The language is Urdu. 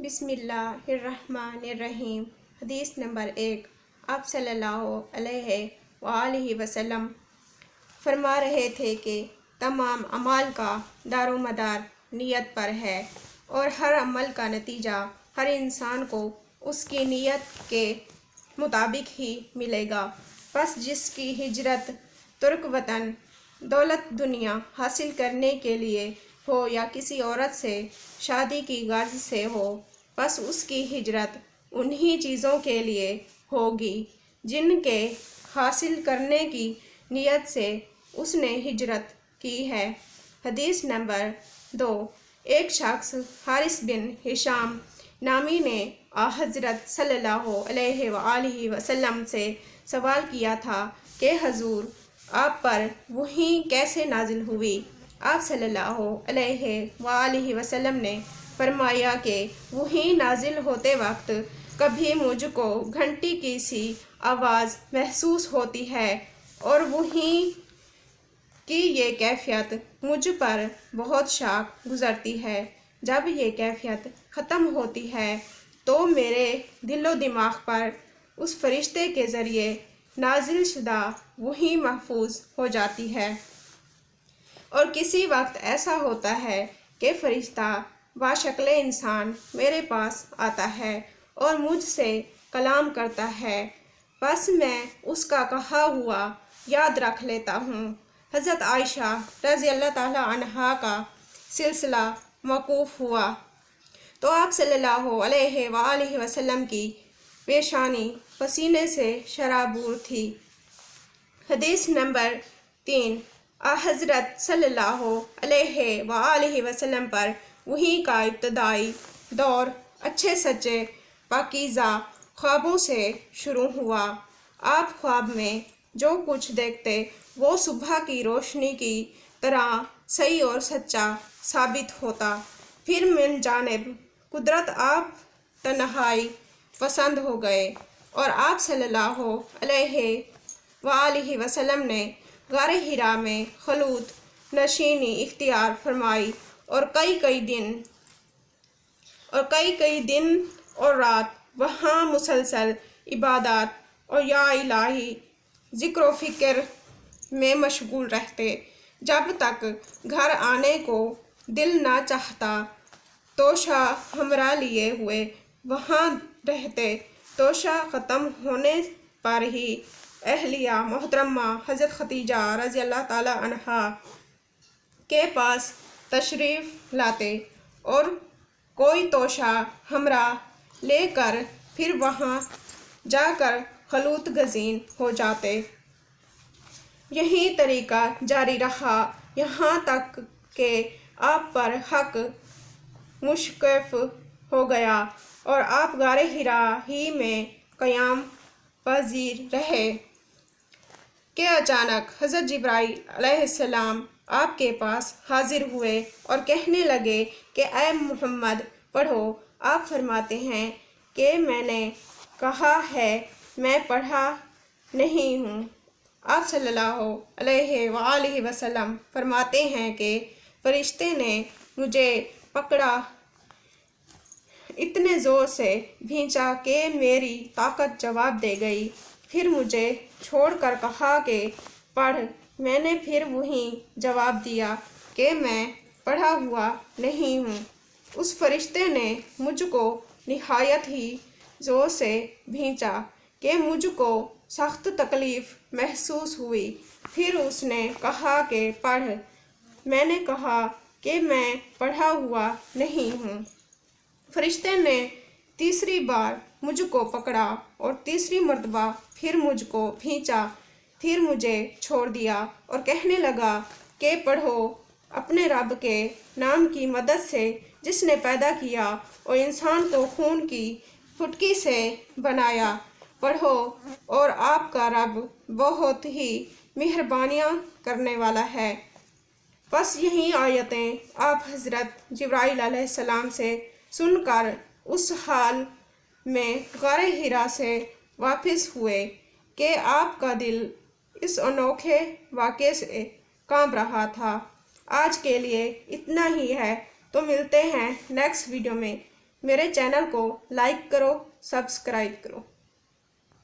بسم اللہ الرحمن الرحیم۔ حدیث نمبر 1۔ آپ صلی اللہ علیہ وآلہ وسلم فرما رہے تھے کہ تمام اعمال کا دار و مدار نیت پر ہے، اور ہر عمل کا نتیجہ ہر انسان کو اس کی نیت کے مطابق ہی ملے گا۔ پس جس کی ہجرت ترک وطن دولت دنیا حاصل کرنے کے لیے ہو یا کسی عورت سے شادی کی غرض سے ہو، پس اس کی ہجرت انہی چیزوں کے لیے ہوگی جن کے حاصل کرنے کی نیت سے اس نے ہجرت کی ہے۔ حدیث نمبر 2۔ ایک شخص حارث بن ہشام نامی نے حضرت صلی اللہ علیہ وآلہ وسلم سے سوال کیا تھا کہ حضور، آپ پر وحی کیسے نازل ہوئی؟ آپ صلی اللہ علیہ وآلہ وسلم نے فرمایا کہ وحی نازل ہوتے وقت کبھی مجھ کو گھنٹی کی سی آواز محسوس ہوتی ہے، اور وحی کی یہ کیفیت مجھ پر بہت شاق گزرتی ہے۔ جب یہ کیفیت ختم ہوتی ہے تو میرے دل و دماغ پر اس فرشتے کے ذریعے نازل شدہ وحی محفوظ ہو جاتی ہے، اور کسی وقت ایسا ہوتا ہے کہ فرشتہ بشکل انسان میرے پاس آتا ہے اور مجھ سے کلام کرتا ہے، پس میں اس کا کہا ہوا یاد رکھ لیتا ہوں۔ حضرت عائشہ رضی اللہ تعالی عنہا کا سلسلہ موقوف ہوا تو آپ صلی اللہ علیہ وآلہ وسلم کی پیشانی پسینے سے شرابور تھی۔ حدیث نمبر 3۔ حضرت صلی اللہ علیہ وآلہ وسلم پر وحی کا ابتدائی دور اچھے سچے پاکیزہ خوابوں سے شروع ہوا۔ آپ خواب میں جو کچھ دیکھتے وہ صبح کی روشنی کی طرح صحیح اور سچا ثابت ہوتا۔ پھر من جانب قدرت آپ تنہائی پسند ہو گئے، اور آپ صلی اللہ علیہ وآلہ وسلم نے غار حرا میں خلوت نشینی اختیار فرمائی، اور کئی دن اور رات وہاں مسلسل عبادات اور یا الہی ذکر و فکر میں مشغول رہتے، جب تک گھر آنے کو دل نہ چاہتا۔ توشہ ہمراہ لیے ہوئے وہاں رہتے۔ توشہ ختم ہونے پر ہی اہلیہ محترمہ حضرت خدیجہ رضی اللہ تعالی عنہا کے پاس تشریف لاتے اور کوئی توشہ ہمراہ لے کر پھر وہاں جا کر خلوت گزین ہو جاتے۔ یہی طریقہ جاری رہا یہاں تک کہ آپ پر حق مشرف ہو گیا اور آپ غار حرا ہی میں قیام پذیر رہے کہ اچانک حضرت جبرائیل علیہ السلام آپ کے پاس حاضر ہوئے اور کہنے لگے کہ اے محمد پڑھو۔ آپ فرماتے ہیں کہ میں نے کہا ہے میں پڑھا نہیں ہوں۔ آپ صلی اللہ علیہ وآلہ وسلم فرماتے ہیں کہ فرشتے نے مجھے پکڑا، اتنے زور سے کھینچا کہ میری طاقت جواب دے گئی، پھر مجھے چھوڑ کر کہا کہ پڑھ۔ میں نے پھر وہی جواب دیا کہ میں پڑھا ہوا نہیں ہوں۔ اس فرشتے نے مجھ کو نہایت ہی زور سے کھینچا کہ مجھ کو سخت تکلیف محسوس ہوئی، پھر اس نے کہا کہ پڑھ۔ میں نے کہا کہ میں پڑھا ہوا نہیں ہوں۔ فرشتے نے تیسری بار مجھ کو پکڑا اور تیسری مرتبہ پھر مجھ کو کھینچا، پھر مجھے چھوڑ دیا اور کہنے لگا کہ پڑھو اپنے رب کے نام کی مدد سے جس نے پیدا کیا اور انسان کو خون کی پھٹکی سے بنایا، پڑھو اور آپ کا رب بہت ہی مہربانیاں کرنے والا ہے۔ پس یہی آیتیں آپ حضرت جبرائیل علیہ السلام سے سن کر اس حال میں غار حرا سے واپس ہوئے کہ آپ کا دل اس انوکھے واقعے سے کانپ رہا تھا۔ آج کے لیے اتنا ہی ہے، تو ملتے ہیں نیکسٹ ویڈیو میں۔ میرے چینل کو لائک کرو، سبسکرائب کرو۔